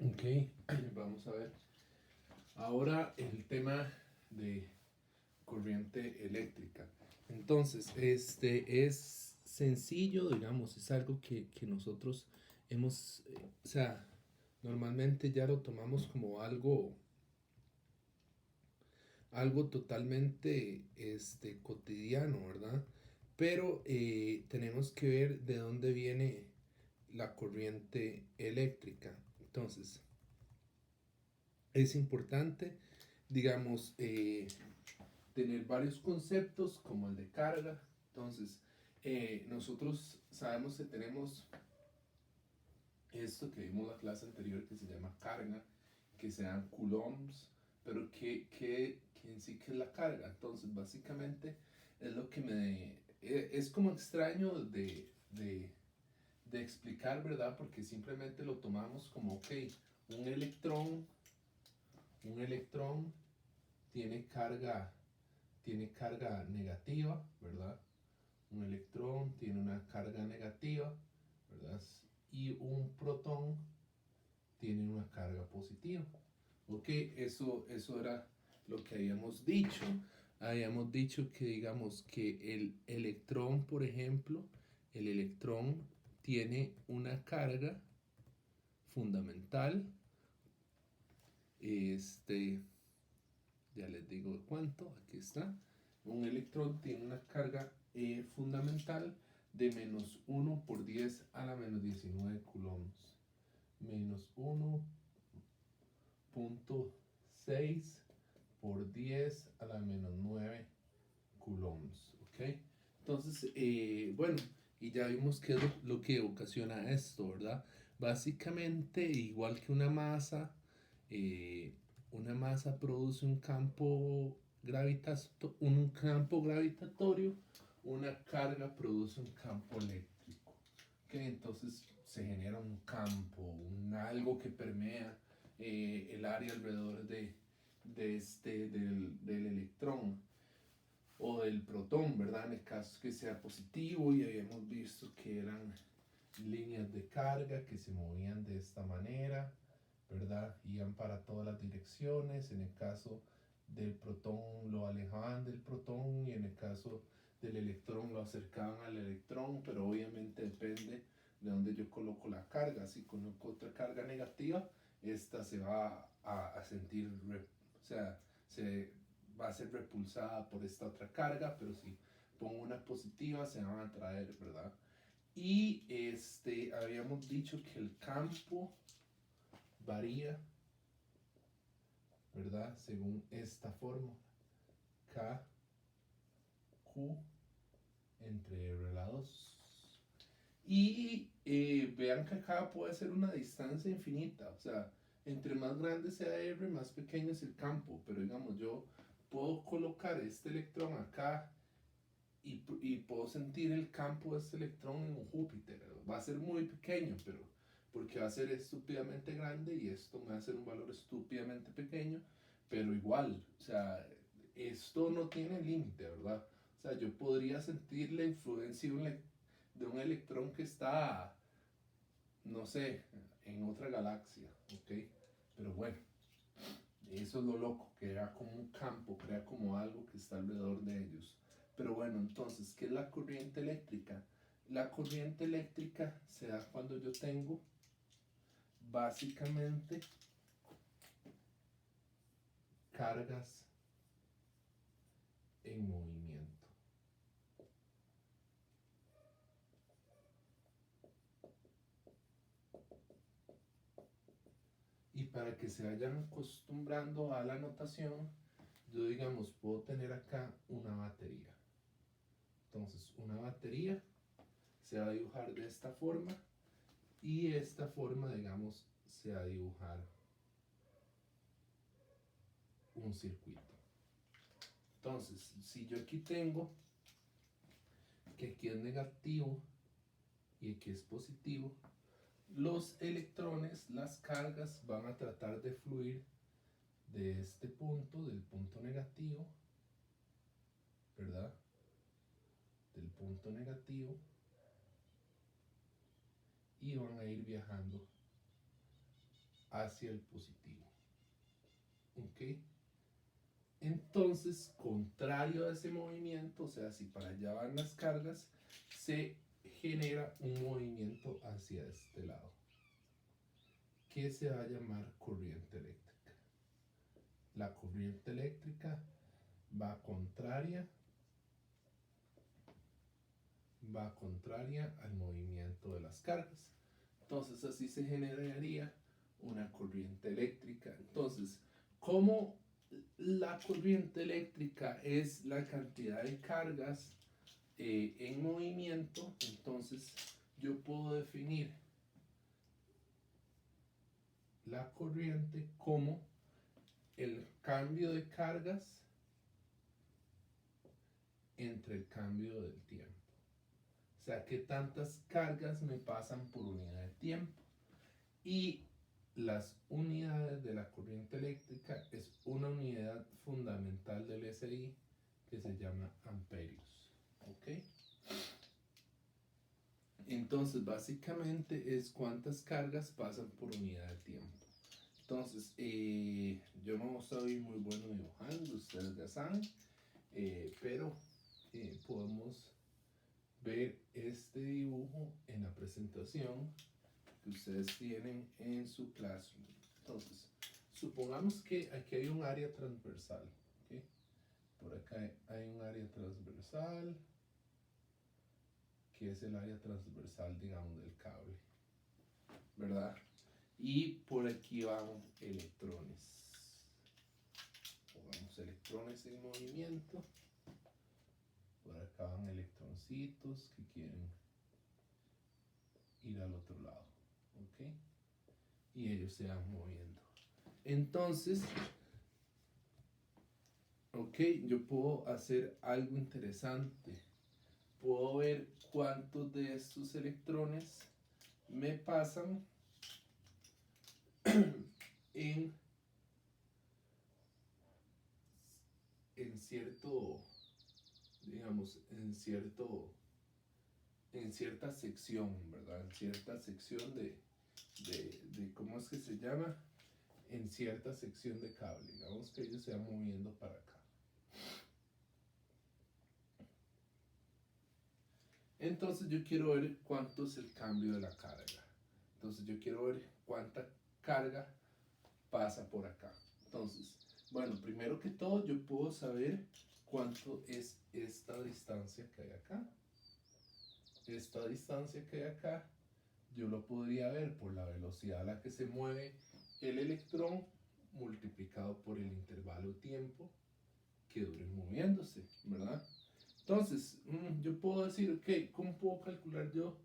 Ok, vamos a ver. Ahora el tema de corriente eléctrica. Entonces, este es sencillo, digamos, es algo que nosotros hemos, o sea, normalmente ya lo tomamos como algo totalmente cotidiano, ¿verdad? Pero tenemos que ver de dónde viene la corriente eléctrica. Entonces, es importante, digamos, tener varios conceptos como el de carga. Entonces, nosotros sabemos que tenemos esto que vimos la clase anterior que se llama carga, que se dan coulombs, pero que en sí que es la carga. Entonces, básicamente es lo que es como extraño de explicar, ¿verdad? Porque simplemente lo tomamos como, ok, un electrón, un electrón tiene carga negativa, ¿verdad? Un electrón tiene una carga negativa, ¿verdad? Y un protón tiene una carga positiva. Ok, eso era lo que habíamos dicho. Habíamos dicho que digamos que el electrón, por ejemplo, el electrón tiene una carga fundamental. Este, ya les digo cuánto, aquí está. Un electrón tiene una carga fundamental de menos 1 por 10 a la menos 19 coulombs. Menos 1.6 por 10 a la menos 9 coulombs. ¿Ok? Entonces, bueno, y ya vimos qué es lo que ocasiona esto, ¿verdad? Básicamente, igual que eh, una masa produce un campo gravitatorio, una carga produce un campo eléctrico. ¿Okay? Entonces se genera un campo, algo que permea el área alrededor del electrón o del protón, ¿verdad? En el caso que sea positivo, y habíamos visto que eran líneas de carga que se movían de esta manera, ¿verdad? Iban para todas las direcciones. En el caso del protón lo alejaban del protón y en el caso del electrón lo acercaban al electrón, pero obviamente depende de dónde yo coloco la carga. Si coloco otra carga negativa, esta se va a sentir, o sea, se va a ser repulsada por esta otra carga, pero si pongo una positiva se van a atraer, ¿verdad? Y habíamos dicho que el campo varía, ¿verdad? Según esta fórmula, K, Q entre R a la 2. Y vean que acá puede ser una distancia infinita, o sea, entre más grande sea R, más pequeño es el campo, pero digamos, yo puedo colocar este electrón acá y puedo sentir el campo de este electrón en un Júpiter. Va a ser muy pequeño, pero porque va a ser estúpidamente grande y esto me va a ser un valor estúpidamente pequeño, pero igual, o sea, esto no tiene límite, ¿verdad? O sea, yo podría sentir la influencia de un electrón que está, no sé, en otra galaxia, ¿ok? Pero bueno, eso es lo loco, que crea como un campo, crea como algo que está alrededor de ellos. Pero bueno, entonces, ¿qué es la corriente eléctrica? La corriente eléctrica se da cuando yo tengo básicamente cargas en movimiento. Y para que se vayan acostumbrando a la notación, yo digamos, puedo tener acá una batería. Entonces, una batería se va a dibujar de esta forma y esta forma, digamos, se va a dibujar un circuito. Entonces, si yo aquí tengo que aquí es negativo y aquí es positivo, los electrones, las cargas, van a tratar de fluir de este punto, del punto negativo, ¿verdad? Del punto negativo, y van a ir viajando hacia el positivo. ¿Ok? Entonces, contrario a ese movimiento, o sea, si para allá van las cargas, se genera un movimiento hacia este lado, que se va a llamar corriente eléctrica. La corriente eléctrica va contraria al movimiento de las cargas. Entonces así se generaría una corriente eléctrica. Entonces, como la corriente eléctrica es la cantidad de cargas en movimiento, entonces yo puedo definir la corriente como el cambio de cargas entre el cambio del tiempo. O sea, qué tantas cargas me pasan por unidad de tiempo. Y las unidades de la corriente eléctrica es una unidad fundamental del SI que se llama amperios. ¿Ok? Entonces, básicamente es cuántas cargas pasan por unidad de tiempo. Entonces, yo no soy muy bueno dibujando, ustedes ya saben, pero podemos ver este dibujo en la presentación que ustedes tienen en su clase. Entonces, supongamos que aquí hay un área transversal. ¿Okay? Por acá hay un área transversal, que es el área transversal, digamos, del cable, ¿verdad? Y por aquí van electrones. Pongamos electrones en movimiento. Por acá van electroncitos que quieren ir al otro lado. ¿Ok? Y ellos se van moviendo. Entonces, ok, yo puedo hacer algo interesante. Puedo ver cuántos de estos electrones me pasan en cierto, digamos, en cierta sección, ¿verdad? En cierta sección de ¿cómo es que se llama? En cierta sección de cable. Digamos que ellos se van moviendo para acá. Entonces yo quiero ver cuánto es el cambio de la carga. Entonces yo quiero ver cuánta carga pasa por acá. Entonces, bueno, primero que todo yo puedo saber cuánto es esta distancia que hay acá. Esta distancia que hay acá, yo lo podría ver por la velocidad a la que se mueve el electrón multiplicado por el intervalo de tiempo que dure moviéndose, ¿verdad? Entonces, yo puedo decir, ok, ¿cómo puedo calcular yo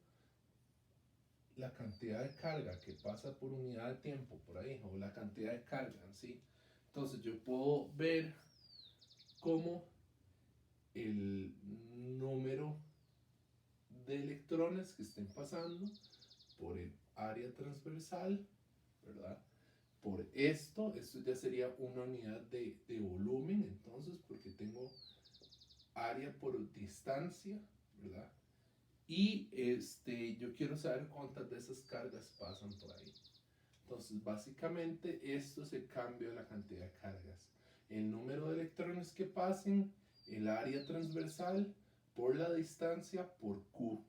la cantidad de carga que pasa por unidad de tiempo por ahí, o la cantidad de carga en sí? Entonces yo puedo ver cómo el número de electrones que estén pasando por el área transversal, ¿verdad? Por esto ya sería una unidad de volumen, entonces, porque tengo área por distancia, ¿verdad? Y yo quiero saber cuántas de esas cargas pasan por ahí. Entonces, básicamente, esto es el cambio de la cantidad de cargas. El número de electrones que pasen, el área transversal, por la distancia, por Q,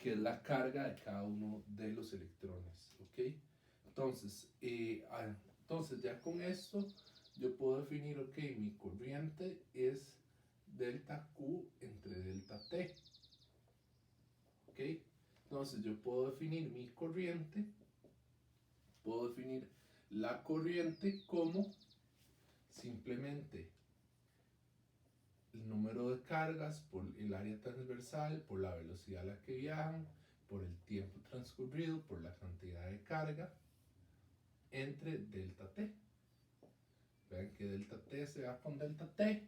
que es la carga de cada uno de los electrones. ¿Ok? Entonces, entonces ya con esto, yo puedo definir, ok, mi corriente es delta Q entre delta T. ¿Ok? Entonces yo puedo definir mi corriente, puedo definir la corriente como simplemente el número de cargas por el área transversal, por la velocidad a la que viajan, por el tiempo transcurrido, por la cantidad de carga, entre delta T. Vean que delta T se va con delta T.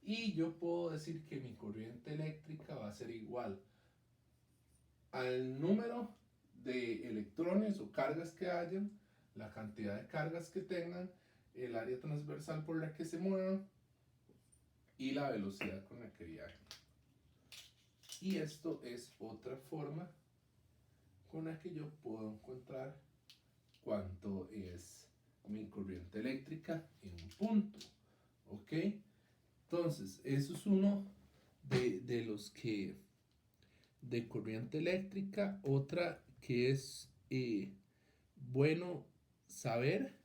Y yo puedo decir que mi corriente eléctrica va a ser igual al número de electrones o cargas que hayan, la cantidad de cargas que tengan, el área transversal por la que se muevan y la velocidad con la que viajen. Y esto es otra forma con la que yo puedo encontrar cuánto es mi corriente eléctrica en un punto. ¿Ok? Entonces, eso es uno de los que de corriente eléctrica. Otra que es bueno saber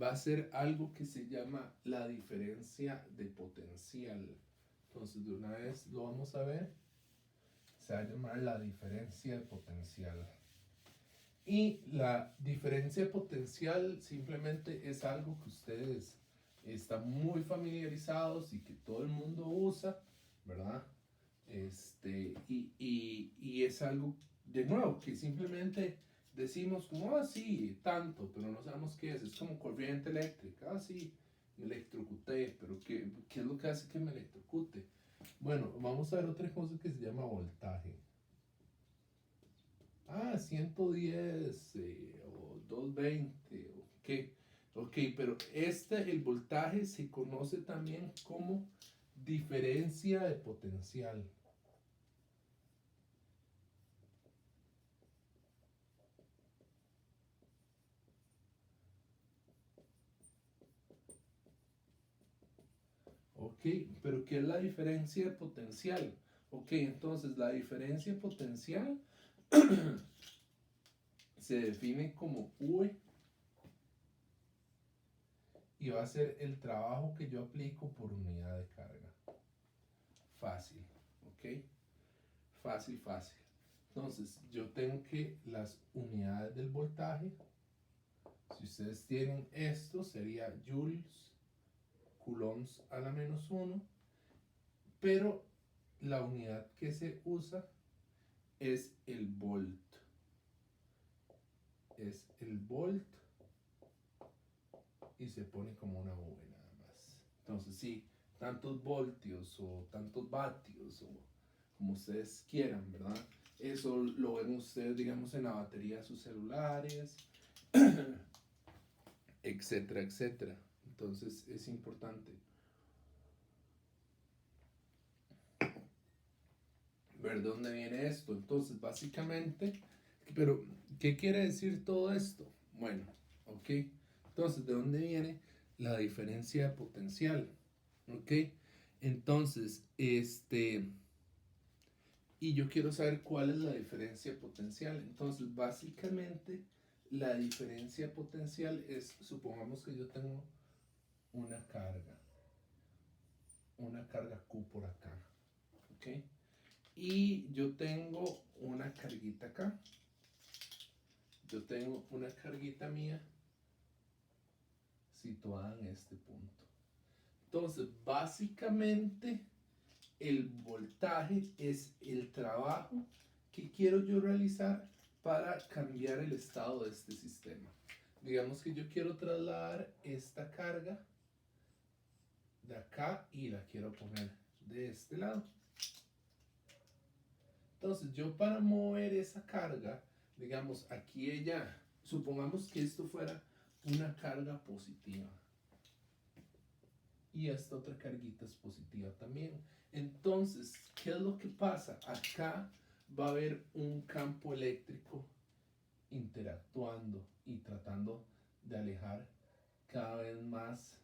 va a ser algo que se llama la diferencia de potencial. Entonces, de una vez lo vamos a ver. Se va a llamar la diferencia de potencial. Y la diferencia de potencial simplemente es algo que ustedes están muy familiarizados y que todo el mundo usa, ¿verdad? Y es algo, de nuevo, que simplemente decimos como, ah, sí, tanto, pero no sabemos qué es como corriente eléctrica, ah, sí, me electrocuté, pero ¿qué es lo que hace que me electrocute? Bueno, vamos a ver otra cosa que se llama voltaje. Ah, 110 o 220, ok, pero el voltaje se conoce también como diferencia de potencial. Ok, pero ¿qué es la diferencia de potencial? Ok, entonces la diferencia de potencial se define como V y va a ser el trabajo que yo aplico por unidad de carga. Fácil, ok, fácil, fácil. Entonces yo tengo que las unidades del voltaje, si ustedes tienen esto, sería joules, coulombs a la menos 1, pero la unidad que se usa es el volt. Es el volt y se pone como una V nada más. Entonces sí, tantos voltios o tantos vatios o como ustedes quieran, ¿verdad? Eso lo ven ustedes, digamos, en la batería de sus celulares, etcétera, etcétera. Entonces es importante ver de dónde viene esto. Entonces, básicamente, pero, ¿qué quiere decir todo esto? Bueno, ok. Entonces, ¿de dónde viene la diferencia de potencial? Ok. Entonces, y yo quiero saber cuál es la diferencia potencial. Entonces, básicamente, la diferencia potencial es, supongamos que yo tengo una carga Q por acá, ¿ok? Y yo tengo una carguita acá, yo tengo una carguita mía situada en este punto. Entonces, básicamente, el voltaje es el trabajo que quiero yo realizar para cambiar el estado de este sistema. Digamos que yo quiero trasladar esta carga de acá y la quiero poner de este lado. Entonces yo para mover esa carga, digamos aquí ella, supongamos que esto fuera una carga positiva y esta otra carguita es positiva también. Entonces, ¿qué es lo que pasa? Acá va a haber un campo eléctrico interactuando y tratando de alejar cada vez más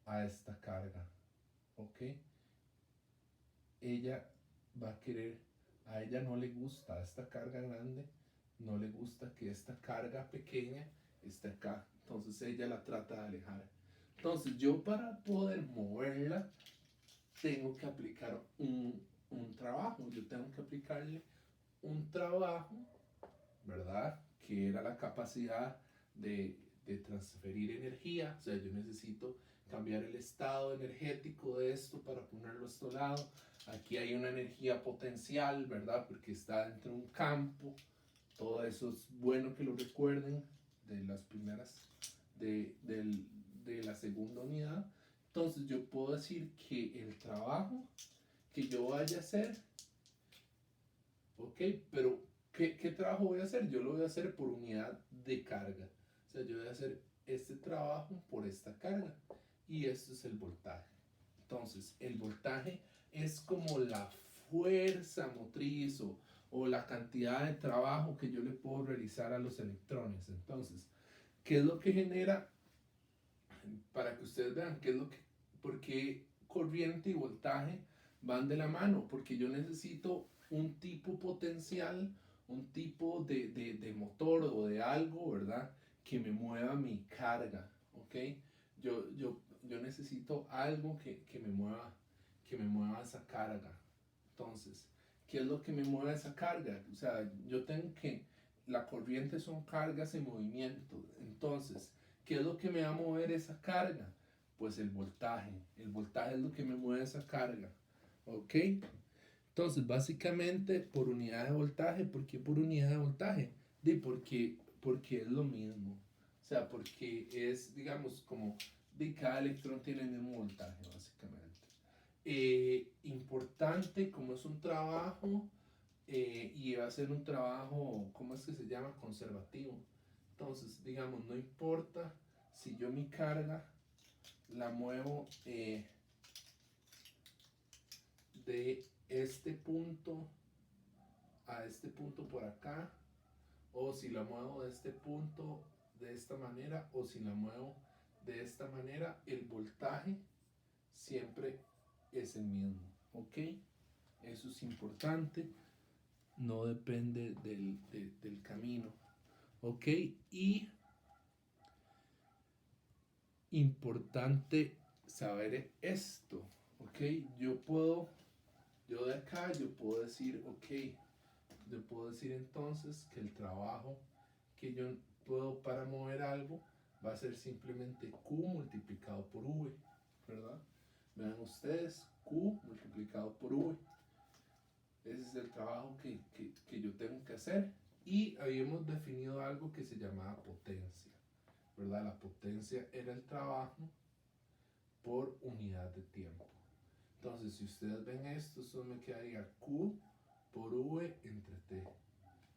a esta carga, ¿ok? Ella va a querer, a ella no le gusta esta carga grande, no le gusta que esta carga pequeña esté acá, entonces ella la trata de alejar. Entonces yo para poder moverla tengo que aplicar un trabajo, yo tengo que aplicarle un trabajo, ¿verdad? Que era la capacidad de transferir energía, o sea, yo necesito cambiar el estado energético de esto para ponerlo a este lado. Aquí hay una energía potencial, ¿verdad? Porque está dentro de un campo. Todo eso es bueno que lo recuerden de las primeras, de la segunda unidad. Entonces yo puedo decir que el trabajo que yo vaya a hacer, ok, pero ¿qué trabajo voy a hacer? Yo lo voy a hacer por unidad de carga. O sea, yo voy a hacer este trabajo por esta carga. Y esto es el voltaje. Entonces, el voltaje es como la fuerza motriz o la cantidad de trabajo que yo le puedo realizar a los electrones. Entonces, ¿Qué es lo que genera? Para que ustedes vean qué es lo que, por qué corriente y voltaje van de la mano, porque yo necesito un tipo potencial, un tipo de motor o de algo, ¿verdad? Que me mueva mi carga, ¿ok? Yo necesito algo que me mueva esa carga. Entonces, ¿qué es lo que me mueve esa carga? O sea, yo tengo que, la corriente son cargas en movimiento. Entonces, ¿qué es lo que me va a mover esa carga? Pues el voltaje. El voltaje es lo que me mueve esa carga. ¿Ok? Entonces, básicamente por unidad de voltaje. ¿Por qué por unidad de voltaje? Porque es lo mismo. O sea, porque es, digamos, como de cada electrón tiene el mismo voltaje, básicamente. Importante, como es un trabajo y va a ser un trabajo, ¿cómo es que se llama? Conservativo. Entonces, digamos, no importa si yo mi carga la muevo de este punto a este punto por acá, o si la muevo de este punto de esta manera, o si la muevo de esta manera, el voltaje siempre es el mismo, ¿ok? Eso es importante, no depende del camino, ¿ok? Y importante saber esto, ¿ok? Yo de acá, yo puedo decir, ok, yo puedo decir entonces que el trabajo que yo puedo para mover algo va a ser simplemente Q multiplicado por V, ¿verdad? Vean ustedes, Q multiplicado por V. Ese es el trabajo que yo tengo que hacer. Y habíamos definido algo que se llamaba potencia, ¿verdad? La potencia era el trabajo por unidad de tiempo. Entonces, si ustedes ven esto, eso me quedaría Q por V entre T.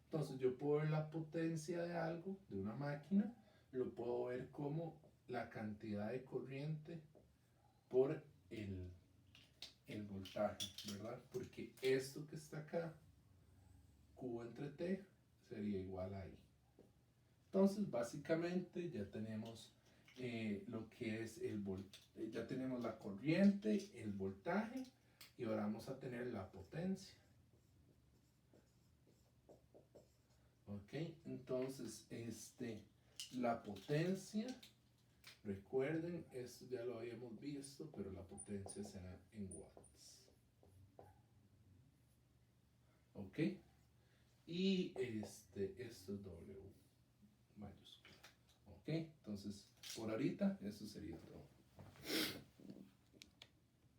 Entonces, yo puedo ver la potencia de algo, de una máquina, lo puedo ver como la cantidad de corriente por el voltaje, ¿verdad? Porque esto que está acá, Q entre T, sería igual a I. Entonces, básicamente ya tenemos lo que es ya tenemos la corriente, el voltaje, y ahora vamos a tener la potencia. Ok, entonces la potencia, recuerden, esto ya lo habíamos visto, pero la potencia será en watts. Ok, y esto es W mayúscula. Ok, entonces por ahorita eso sería todo.